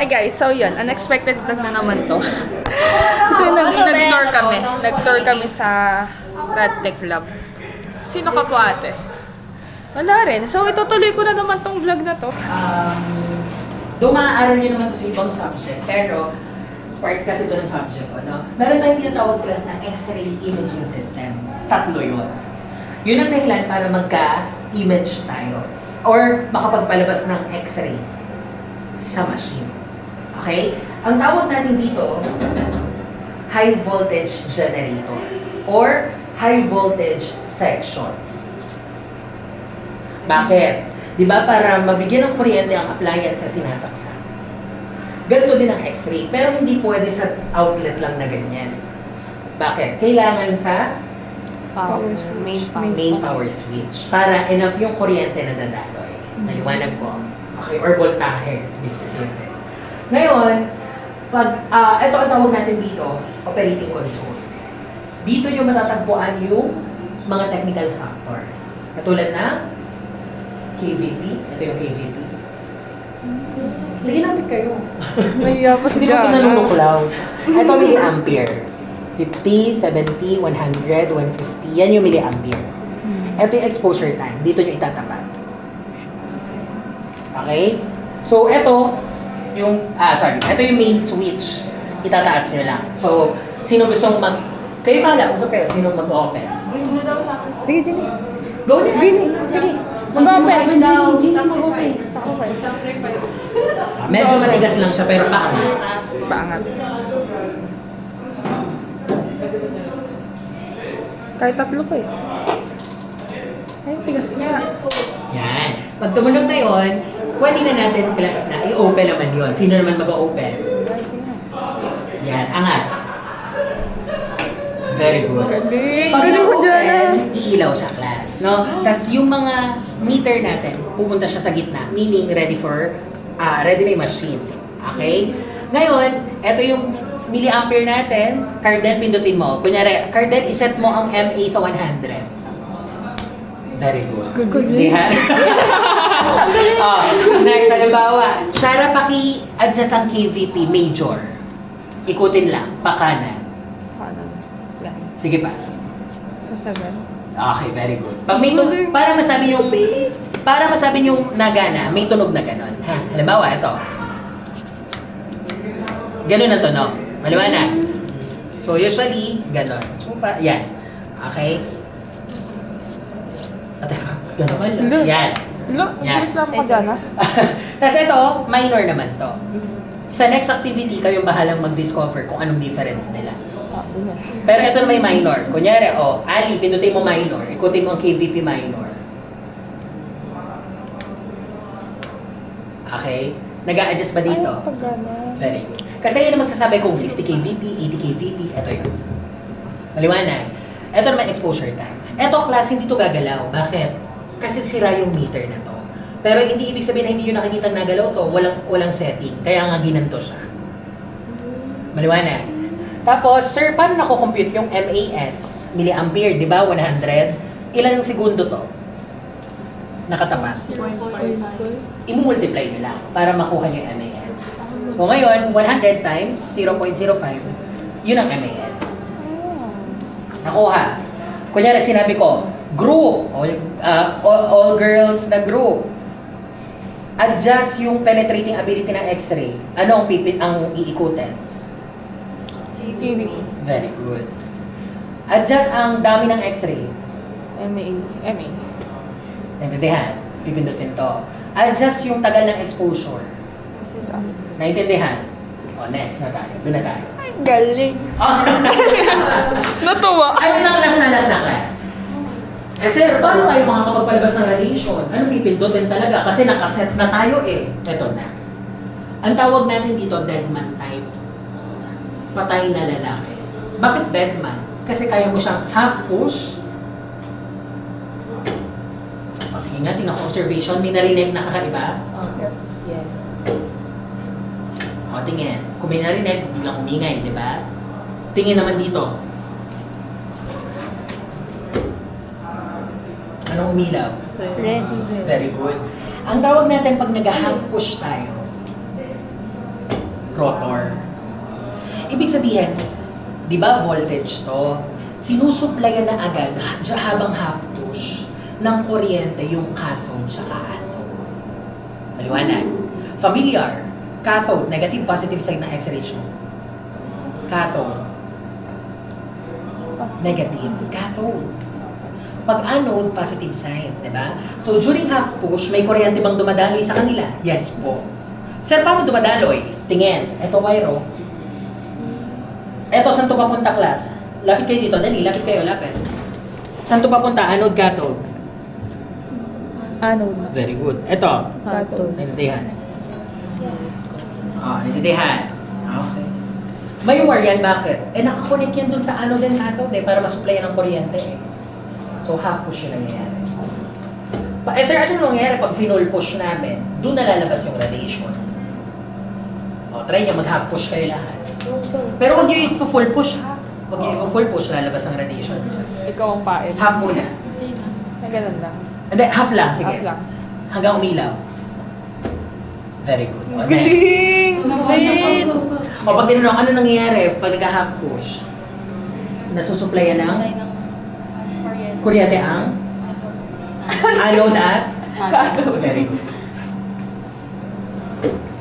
Hi guys, so yun, unexpected vlog na naman to. Kasi nag-tour kami sa Radtech Lab. Sino ka po ate? Wala rin. So itutuloy ko na naman tong vlog na to. Dumaaral nyo naman to sa ibang subject, pero part kasi ito ng subject ko, no? Meron tayong tinatawag class na X-ray imaging system. Tatlo yun. Yun ang dahilan para magka-image tayo or makapagpalabas ng X-ray sa machine. Okay? Ang tawag natin dito, high voltage generator or high voltage section. Bakit? Di ba para mabigyan ng kuryente ang appliance sa sinasaksak? Ganito din ang X-ray, pero hindi pwede sa outlet lang na ganyan. Bakit? Kailangan sa main power switch para enough yung kuryente na dadaloy. Maliwanag po. Okay, or voltahe, to be specific. Ngayon, ito ang tawag natin dito, operating console. Dito yung matatagpuan yung mga technical factors. Katulad ng KVP. Ito yung KVP. Sige, lapit kayo. Hindi ko tinanong-nuklaw. Ito milliampere. 50, 70, 100, 150. Yan yung milliampere. Ito yung exposure time. Dito nyo itatapat. Okay? So, ito yung, ito yung main switch. Itataas nyo lang. So, sino gustong kayo bahala, usap kayo, sino mag-open? Sino daw sa akin? Sige, Jenny. Go na! Sige. Mag-open. Jenny mag-open. Ako first. Sacrifice. Medyo matigas lang siya, pero paangat. Paangat. Kahit tatlo ko eh. Ay, tigas nga. Yan. Pag tumunog na yon, pwede na natin class na i-open naman yon. Sino naman mag-open? Yan, angat. Very good. Pag Galing ko dyan na-open, iilaw siya class. No? Tapos yung mga meter natin, pupunta siya sa gitna, meaning ready na yung machine. Okay? Ngayon, ito yung milliampere natin. Cardel, pindutin mo. Kunyari, Cardel, iset mo ang MA sa 100. Very good. Diha? Next, halimbawa, Shara, paki-adjust ang KVP major. Ikutin lang, pakanan. Sige pa. Okay, very good. Pag may para masabi yung nagana, may tunog na ganon. Ha? Halimbawa, ito. Ganon ang tunog. Maliwanag. So, usually, ganon. So, yan. Okay? Ganon. Yan. Yan. Tapos ito, minor naman to. Sa next activity, kayong bahalang mag-discover kung anong difference nila. Pero ito na may minor. Kunyari, Ali, pindutin mo minor. Ikutin mo ang KVP minor. Okay? Nag-a-adjust ba dito? Very good. Kasi yun ang magsasabi kung 60 kVP, 80 kVP, ito yun. Maliwanag. Ito naman exposure time. Ito, klase, hindi to gagalaw. Bakit? Kasi sira yung meter na to. Pero hindi ibig sabihin na hindi nyo nakikita nagalaw to. Walang setting. Kaya nga ginanto siya. Maliwanag. Tapos, sir, paano nako-compute yung MAS? Milliampere, di ba? 100. Ilang segundo to? Nakatapat. 0.5. I-multiply nyo lang para makuha yung MAS. So ngayon, 100 times 0.05, yun ang MAS. Nakuha. Kunyari, sinabi ko, group, all girls na group. Adjust yung penetrating ability ng X-ray. Ano ang iikutin? KVP. Very good. Adjust ang dami ng X-ray. MA. Naintindihan? Pipindutin to. Adjust yung tagal ng exposure. Naintindihan? Next na tayo. Doon na tayo. Ay, galing. Natuwa. Ano na last na class? Sir, paano tayo makakapagpalabas ng radiation? Ano pipindutin talaga? Kasi nakaset na tayo eh. Ito na. Ang tawag natin dito, dead man type. Patay na lalaki. Bakit dead man? Kasi kaya mo siyang half push. Sige nga, tingnan ko observation. May narinig na kakaiba? Yes. Tingin. Kung may narinig, biglang umingay, di ba? Tingin naman dito. Anong umilaw? Red. Very good. Ang tawag natin pag nag-half push tayo, rotor. Ibig sabihin, di ba voltage to? Sinusuplayan na agad habang half push ng kuryente yung cathode sa anode. Maliwanag. Familiar. Cathode, negative, positive side ng X-ray tube. Cathode. Negative. Cathode. Pag anode, positive side, di ba? So, during half push, may kuryente bang dumadaloy sa kanila? Yes po. Sir, paano dumadaloy? Tingin. Ito wire, oh. Ito, saan to papunta, class? Lapit kayo dito. Dali, lapit kayo, lapit. Saan to papunta? Anode, cathode. Anode. Very good. Ito, Cathode. naintindihan. Naintindihan. Okay. May wire yan, bakit? Nakakonect yan dun sa anode and cathode para masuplayan ng kuryente So, half push yung nangyayari. Sir, ano nangyayari pag full push namin? Doon nalalabas yung radiation. Try nyo, mag-half push kayo lahat. Pero huwag nyo i-full push, ha? Huwag nyo i-full push, lalabas ang radiation. Ikaw ang pain. Half muna. Hindi na. Ay, ganun lang. Hindi, half lang, sige. Half lang. Hanggang umilaw. Very good. Next. Galing! Galing! Pag tinanong, ano nangyayari pag nag-half push? Nasusuplayan ng Supply ng kuryente. kuryente ang anode at Cathode. very good.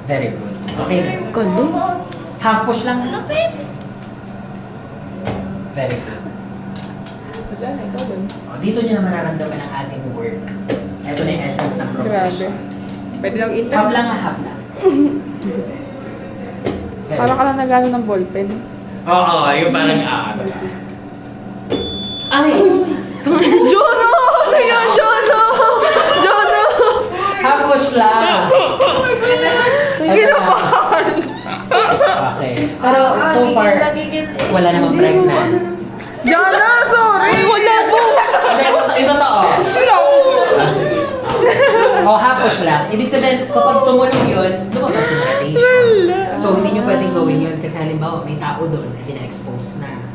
Very good. Okay na. Galing. Half push lang. Very good. Diyan, ikaw dun. Dito nyo na mararamdaman ang ating work. Ito na yung essence ng profession. Pwede lang ito. Half lang, half lang. Very Para ka good. lang nagano ng ballpen. Oo, yung parang Ay! Jono! Ano yan, Jono? Jono! Half push lang. Ginapahan! Okay. Pero so far, wala namang pregnant. Jono, sorry! Wala po! Ito to, oh. Sige. Half push lang. Ibig sabihin, kapag tumulong yun, lumabas yung radiation. So, hindi nyo pwedeng gawin yun kasi halimbawa may tao doon, hindi na-expose na.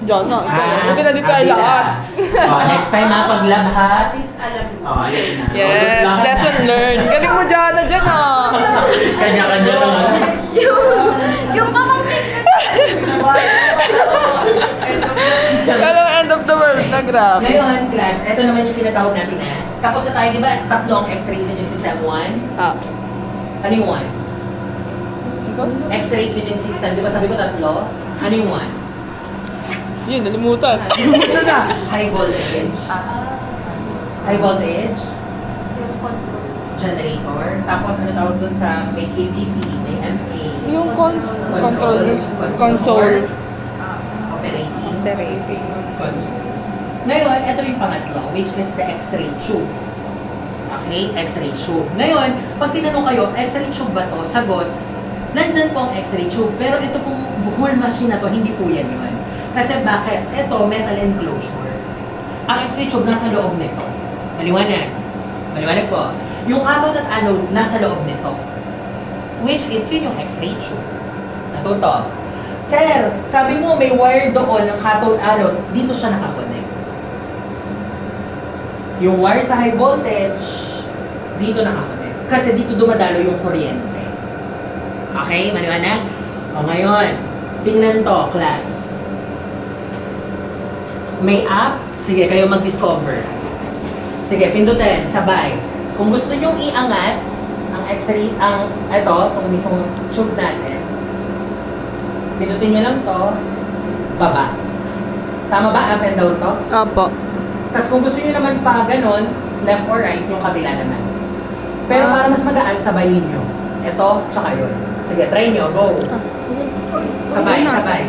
Jono, Ah, ito na dito ay kabila. lahat. Next time ha, pag lab ha. Ayun na. Yes, lesson learned. Galing mo, Jono, dyan ah. Kanya-kanya lang. Yung pamangkin Parang end of the world na graph. Ngayon, class, ito naman yung tinatawag natin na. Tapos na tayo, di ba, tatlong X-ray imaging system. 1. Ah. Ano yung 1? Ito? X-ray imaging system. Di ba sabi ko tatlo? Ano yung 1? Yun, nalimutan. High voltage. High voltage. Generator. Tapos ano tawag dun sa may KVP, may MA. Yung control console. Operating. Operating. Console. Ngayon, ito yung pangatlo, which is the X-ray tube. Okay? X-ray tube. Ngayon, pag tinanong kayo, X-ray tube ba to? Sagot, nandyan po ang X-ray tube. Pero ito pong whole machine na to, hindi po yan yun. Kasi bakit? Ito, metal enclosure. Ang X-ray tube nasa loob nito. Maliwanag. Maliwanag po. Yung cathode at anode nasa loob nito. Which is yun yung X-ray tube. Natuto. Sir, sabi mo may wire doon ng cathode anode. Dito siya nakakonect. Yung wire sa high voltage, dito nakakonect. Kasi dito dumadalo yung kuryente. Okay? Maliwanag? O ngayon, tingnan to, class. May app? Sige, kayo mag-discover. Sige, pindutin, sabay. Kung gusto nyong iangat ang X-ray, itong mismong tube natin, pindutin nyo lang to, baba. Tama ba? Up and down to? Opo. Tapos kung gusto nyo naman pa ganon, left or right, yung kabila naman. Pero para mas magaan, sabayin nyo. Ito, tsaka yun. Sige, try nyo, go. Sabay, sabay.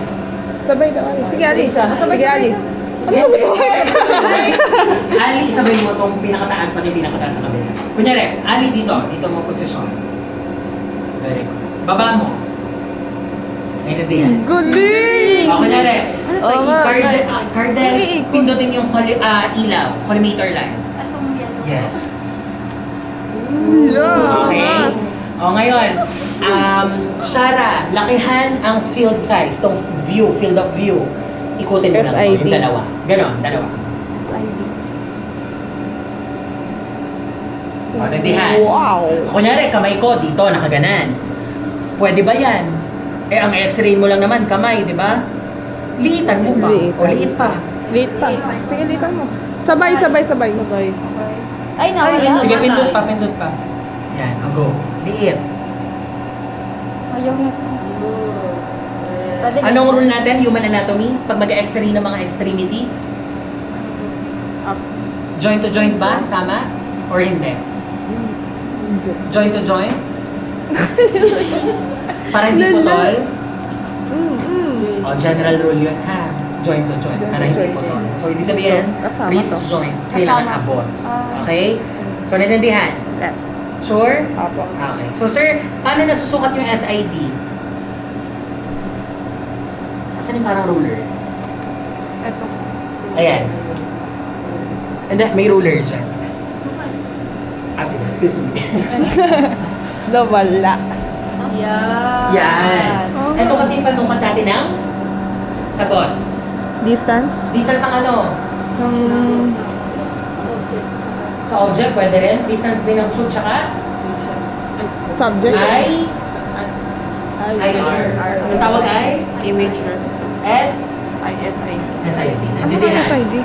Sabay daw. Sige, Ali. Sige, Ali. Ano sabay? Ali, sabay mo itong pinakataas pati pinakataas sa kabila. Kunyari, Ali dito. Dito mo posisyon. Very good. Baba mo. Naintindihan. Galing! O, kunyari, Oo nga. Cardel, pindutin yung ilaw, collimator light. Atong yellow. Yes. Okay. O ngayon, Shara, lakihan ang field size, tong field of view. Ikutin mo lang SID. yung dalawa. Ganon, dalawa. SID. O, nandihan. Wow! Kunyari, kamay ko dito, nakaganan. Pwede ba yan? Eh, ang x-ray mo lang naman, kamay, di ba? Liitan mo pa. Liitan. O liit pa. Late pa. Sige, litan mo. Sabay. Okay. Ay, nawala. Sige, pindot pa. Yan, o go. Liit. Ayaw na. Pwede Anong rule natin? Human anatomy? Pag mag-x-ray ng mga extremity? Up. Joint to joint ba? Tama? Or hindi? Joint to joint? Para hindi putol? O, general rule yun, ha? Joint to joint, para hindi putol. So, ibig sabihin, Kasama wrist to. joint, kailangan Kasama. abot. Ah. Okay? So, naintindihan? Yes. Sure? Apo. Okay. So, sir, paano nasusukat yung SID? Asan yung parang ruler? Ito. Ayan. And then, may ruler dyan. Sige, excuse me. Nawala. Yan. Yan. Oh. Ito kasi yung panukat natin ng sagot. Distance? Distance ang ano? Ng Sa object, pwede rin. Distance din ng tube, tsaka subject? IR. Ang tawag ay Image S. ISI. SID. Ano ba Naintindihan? SID?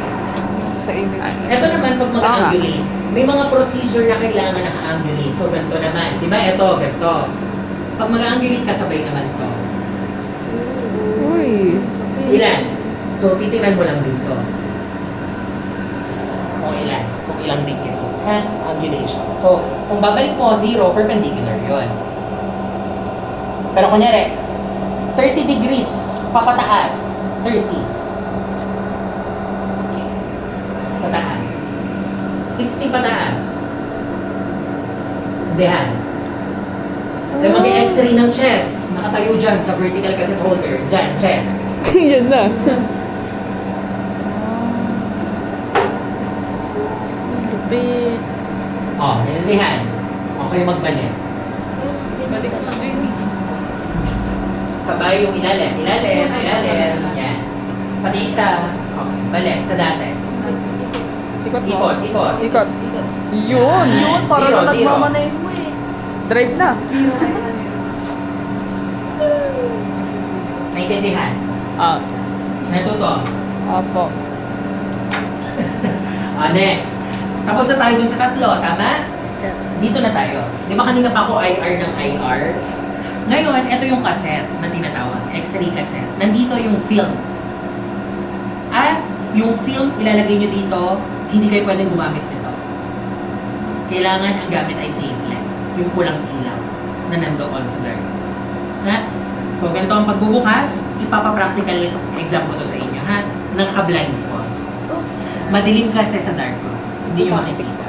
Sa image. Ito naman, pag mag-angulate, may mga procedure na kailangan naka-angulate. So, ganito naman. Di ba? Ito, ganito. Pag mag-angulate ka, sabay naman to. Uy. Ilan? So, titingnan mo lang dito. Kung ilan. Kung ilang degree. Ha? Angulation. So, kung babalik mo, 0, perpendicular yun. Pero kunyari, 30 degrees papataas. 30. Pataas. 60 pataas. Dihan. Kaya mag-x-ray ng chest. Nakatayo dyan sa vertical cassette holder. Dyan, chest. Yan na. Lupit. Oh, nilindihan. Okay, magbalik. Balik mo, Jamie. Sabay yung ilalim. Ilalim. Yan. Pati isa. Okay, balik sa dati. Ikot mo. Ikot. Ikot. Yun. Yan. Zero. mo eh. Drive na. Naintindihan. Natuto. Apo. Next. Tapos na tayo dun sa tatlo. Tama? Yes. Dito na tayo. Di ba kanina pa ako IR ng IR? Ngayon, ito yung cassette na tinatawag. X-ray cassette. Nandito yung film. At yung film, ilalagay nyo dito, hindi kayo pwedeng gumamit nito. Kailangan ang gamit ay safe light. Yung pulang ilaw na nandoon sa dark. Ha? So, ganito ang pagbubukas. Ipapa-practical exam ko to sa inyo, ha? Naka-blindfold. Madilim kasi sa dark room. Hindi nyo makikita.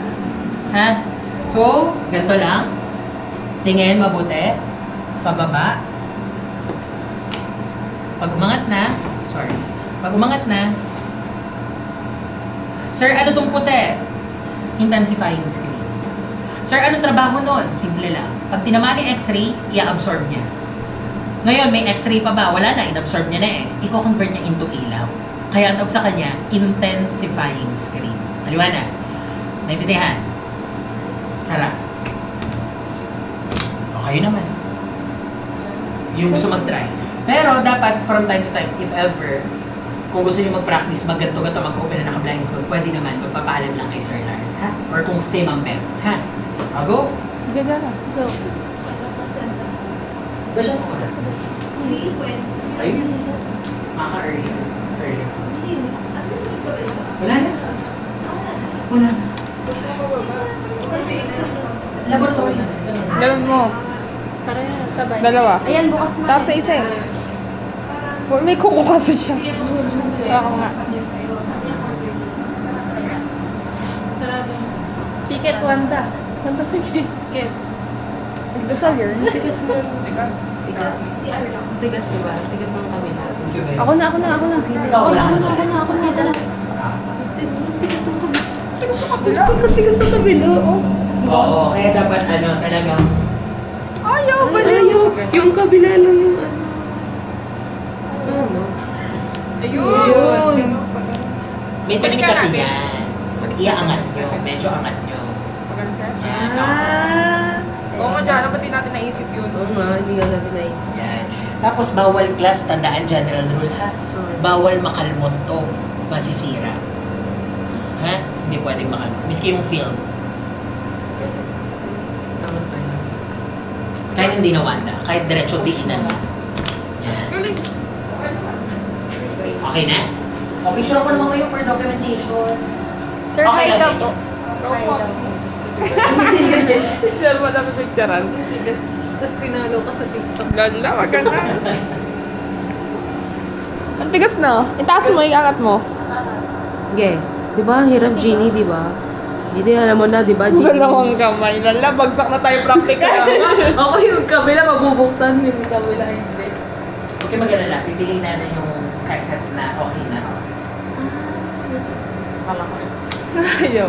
Ha? So, ganito lang. Tingin, mabuti. Pababa. Pag umangat na, Pag umangat na, Sir, ano tong puti? Intensifying screen. Sir, anong trabaho nun? Simple lang. Pag tinamaan ni X-ray, i-absorb niya. Ngayon, may X-ray pa ba? Wala na, in-absorb niya na eh. I-convert niya into ilaw. Kaya ang tawag sa kanya, intensifying screen. Maliwanag? Naintindihan? Sarap. Okay naman. Yung gusto mag-try. Pero dapat from time to time, if ever, kung gusto niyo mag-practice, mag-ganto-ganto, mag-open na naka-blindfold, pwede naman, magpapaalam lang kay Sir Lars, ha? Or kung stay Ma'am Beth, ha? Go? Ganda na. Go. Ba siya ang oras? Ay? Maka-early. Early. Wala na. Wala na. Laboratory. Galon mo. Sabay. Dalawa. Ayan, bukas na. Tapos na isa eh. May kuko kasi siya. Ako nga. Sarado. Piket Wanda. Wanda piket. Dasal yun. Tigas mo. Tigas. Tigas diba? Tigas ng kami natin. Thank you, Beth. Ako na. Ikaw, wala ka na. Tigas ng kami. Tigas na kabila. Oo, kaya dapat talagang Ayaw, baliw. Yung kabila lang yung ano. Ayun. may technique kasi yan. Iaangat nyo, medyo angat nyo. Yan. Oo nga dyan, ba't di natin naisip yun? Oo nga, hindi nga natin Tapos bawal class, tandaan general rule ha. Bawal makalmot to. Masisira. Ha? Hindi pwedeng makalmot. Miski yung film. Kahit hindi na Wanda. Kahit diretso diinan mo. Yan. Okay na? Okay, sure ako naman kayo for documentation. Sir, Okay hi lang sa daw inyo. po. Hi daw po. Sir, wala may picturean. Tapos pinalo ka sa TikTok. Ganda, maganda. Ang tigas na. Itaas mo, iangat mo. Okay. Di ba? Hirap Genie, di ba? Genie, alam mo na, di ba? Genie. Dalawang kamay. Lala, bagsak na tayo practical. Ako yung kabila, mabubuksan. Yung kabila, hindi. Huwag kayo mag-alala. Pipili na yung cassette na okay na. Akala ko. Ayaw.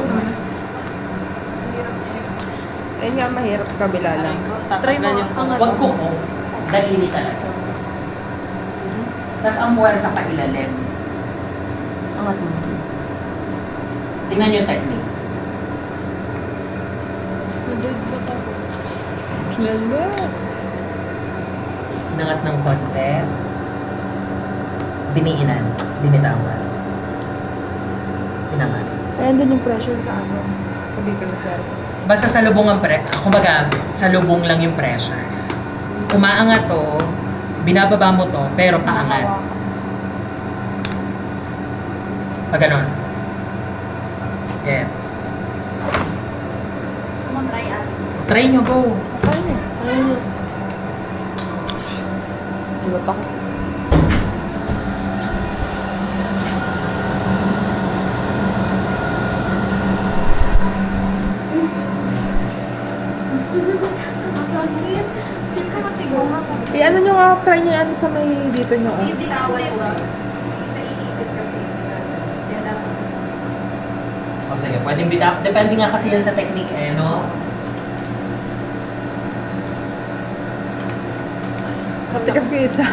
Ayun nga, mahirap kabila lang. Try mo yung Huwag ko ko. Dalili talaga. Tapos ang buwan sa pailalim. Angat mo. Tingnan yung technique. Lala. Inangat ng konti. Biniinan. Binitawan. Inangat. Ay, andun yung pressure sa ano. Sabi ko na sir. Basta sa lubong ang kumbaga, sa lubong lang yung pressure. Umaangat to, binababa mo to, pero paangat. Pag ganon. Gets. Try nyo, go. Ayun. Diba pa ko? ano nyo nga, try nyo ano sa may dito nyo. Hindi ba? Naiipit kasi. Kaya dapat. O sige, pwedeng depende nga kasi yan sa technique eh, no? Matikas ko isa.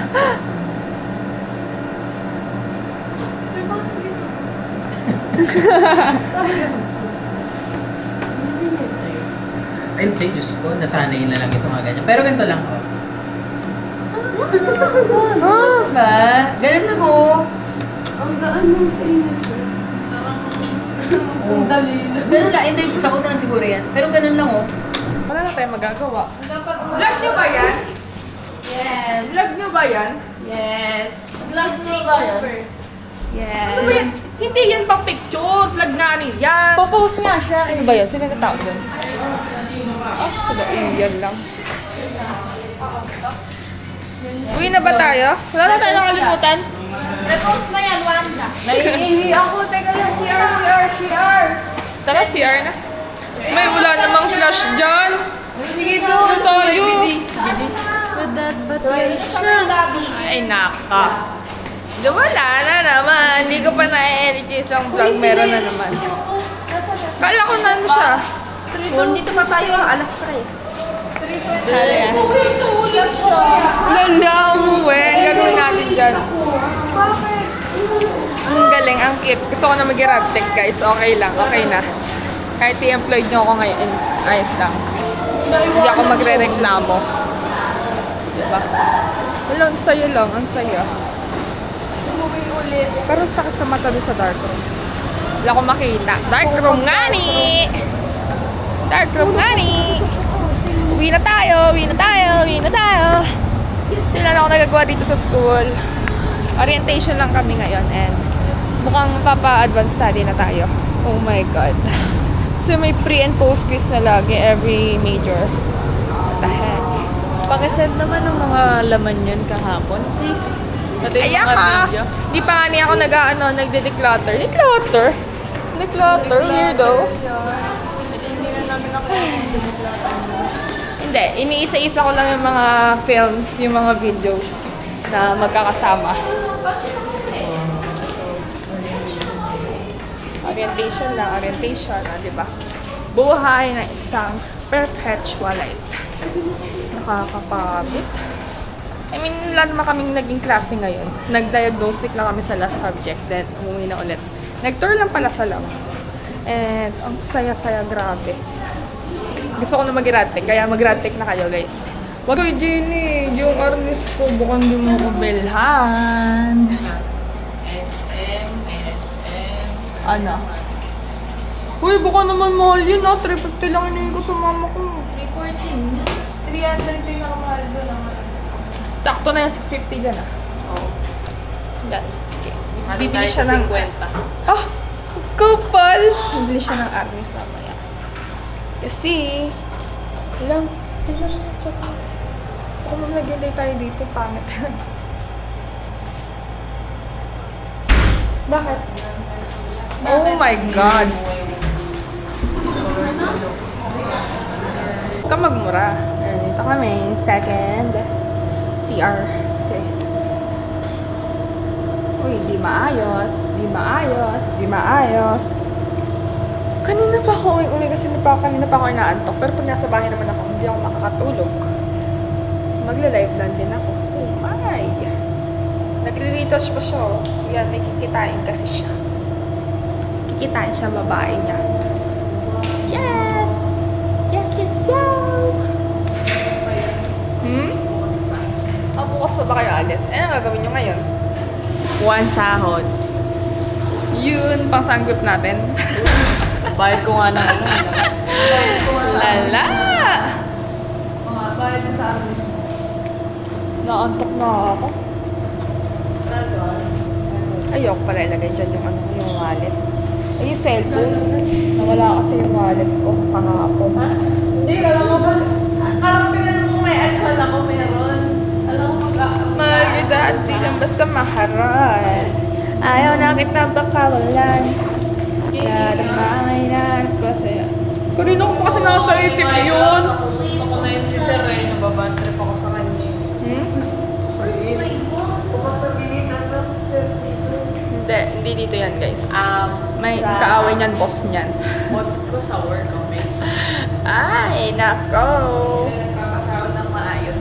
Sir, bakit dito? Ay, hindi, Diyos ko, nasanay na lang yung sa mga ganyan. Pero ganito lang, oh. Oh, ba? Ganun lang, oh. Ang gaan mo sa inyo, sir. Parang ang dali lang. Ganun lang, hindi, sakot na lang siguro yan. Pero ganun lang, oh. Wala na tayong magagawa. Dapat Vlog nyo ba yan? Yes. Vlog nyo ba yan? Yes. Vlog niyo ba yan? Yes. Ano ba yan? Hindi yan pang picture. Vlog nga yan. Popost nga siya. Ano ba yan? Sino na tao yun? Ah, sila Indian lang. Uwi na ba tayo? Wala na tayo nakalimutan? Repost na yan, Wanda. Naiihi ako. Teka lang, CR. Tara, CR na. May wala namang flash dyan. Sige, doon tayo. With that vacation. Ay, naka. Di wala na naman. Hindi ko pa na-edit yung isang vlog. Meron na naman. Kala ko na ano siya. Dito pa tayo, alas 3. Lala, umuwi. Ang gagawin natin dyan. Ang galing, ang cute. Gusto ko na mag-radtech, guys. Okay lang, okay na. Kahit i-employed nyo ako ngayon, ayos lang. Hindi ako magre-reklamo. Diba? Wala, ang saya lang, ang saya. Pero sakit sa mata doon sa dark room. Wala akong makita. Dark room nga ni! Dark room nga ni! Uwi na tayo, uwi na tayo, uwi na tayo. Sila na ako nagagawa dito sa school. Orientation lang kami ngayon and mukhang papa-advanced study na tayo. Oh my God. So may pre and post quiz na lagi every major. What the heck? Pakisend naman ng mga laman yun kahapon, please. Pati yung Ayan mga ka! video. Di pa nga niya ako nagde-declutter. Declutter? Declutter? Weirdo. Hindi, iniisa-isa ko lang yung mga films, yung mga videos na magkakasama. Orientation lang, orientation, di ba? Buhay ng isang perpetualite. Nakakapagod. I mean, wala naman kaming naging klase ngayon. Nag-diagnostic lang kami sa last subject, then umuwi na ulit. Nag-tour lang pala sa lab. And ang saya-saya, grabe. Gusto ko na mag-radtech, kaya mag-radtech na kayo, guys. Wag ko, Jenny. Yung arnis ko, bukang di mo ko bilhan. SM. Ano? Uy, baka naman mahal yun, ah. 350 lang inihin ko sa mama ko. 314 yun. 300 yung nakamahal doon naman. Sakto na yung 650 dyan, ah. Oo. Yan. Okay. Bibili siya ng... Ah! Kapal! Bibili siya ng arnis mamaya. Kasi... Ilang... Tingnan mo siya. Baka maglagay tayo dito, pangit. Bakit? Oh my God! Huwag ka magmura. Dito kami, second CR. Kasi... Uy, di maayos. Kanina pa ako uwi kasi kanina pa ako inaantok. Pero pag nasa bahay naman ako, hindi ako makakatulog. Magla-live lang din ako. Oh my! Nagre-retouch pa siya, oh. Yan, may kikitain kasi siya. Kikitain siya babae niya. Yes! Yes! Bukas pa ba kayo alis? Ano gagawin nyo ngayon? One sahod. Yun, pang sanggip natin. Bayad ko nga ng ano. Lala! Bayad mo sa arnis mo. Naantok na ako. Ayoko pala ilagay dyan yung yung wallet. Ay, yung cellphone. Nawala kasi yung wallet ko kahapon. Ha? Hindi, alam mo ba? Alam mo tinanong mo may alcohol ako meron. Alam mo Mahal kita at di lang basta maharot. Ayaw na kita bakawalan. Kaya nagmangailan ko sa'yo. Kanina ko pa kasi nasa isip yun. Ako na yun si Sir eh. Nababantrip ako sa kanya. Hindi dito yan, guys. May kaaway niyan, boss niyan. Boss ko sa work, okay? Ay, nako. Nagkakasahod ng maayos.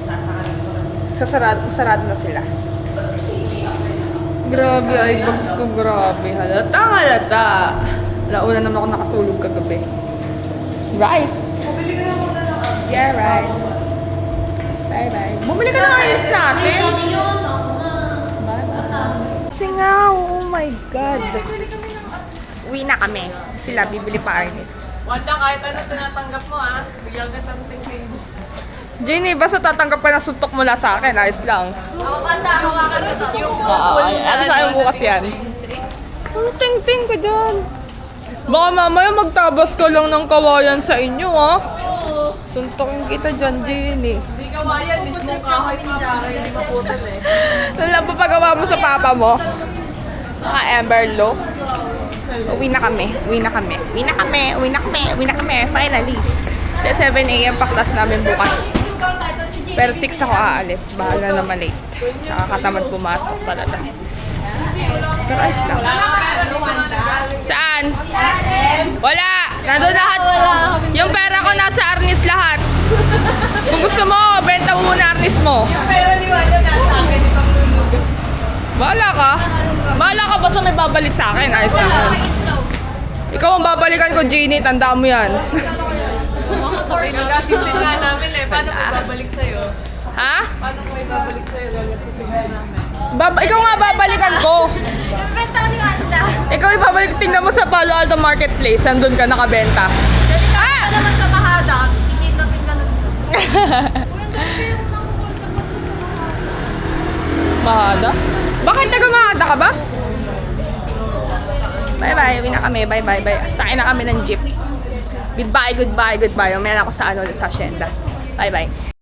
Nasa kanya ko. Sarado na sila. Grabe, ay bags ko, grabe. Halata. Launa naman ako nakatulog kagabi. Right. Bumili ka na muna ng Yeah, right. Bye-bye. Bumili ka ng ayos natin. Kami yun, ako na. Bye-bye. Kasi nga, oh my God. Uwi na kami. Sila, bibili pa Arnis. Wanda, kahit ano tinatanggap mo ah. Bigyan ka ng tingin. Jenny, basta tatanggap ka ng suntok mula sa akin. Ayos lang. Ako banda, ako kakarot ako. Ano sa akin bukas yan? Ang ting-ting ka dyan. Baka mamaya magtabas ka lang ng kawayan sa inyo, ha? Suntokin kita dyan, Jenny. Hindi ka wayan, mismong kahoy niya. Kaya hindi maputol eh. Ano pa pagawa mo sa papa mo? Mga Amber Low. Uwi na kami. Finally. Sa 7 a.m. pa class namin bukas. Pero 6 ako aalis. Bahala na late. Nakakatamad pumasok talaga. Pero ayos lang. Saan? Wala! Nandun lahat. Yung pera ko nasa Arnis lahat. Kung gusto mo, benta mo muna Arnis mo. Pero ni Wanda nasa akin, di pagtulog. Bahala ka. Bahala ka basta may babalik sa akin. Ayos lang. Ikaw ang babalikan ko, Jeannie. Tandaan mo yan. Sorry, gagasisin nga namin eh. Paano may babalik sa'yo? Ha? Paano may babalik sa'yo? Gagasisin nga namin. Ikaw nga babalikan ko. Benta ko ni Wanda. Ikaw ibabalik. Tingnan mo sa Palo Alto Marketplace. Nandun ka nakabenta. Delikado ka naman sa Mahada. Ikitapin ka na dito. Uy, ang dami yung nakukulta pa doon sa Mahada. Mahada? Bakit taga-Mahada ka ba? Bye-bye. Uwi na kami. Bye-bye. Sakay na kami ng jeep. Goodbye. Mamaya na ako sa sa asyenda. Bye-bye.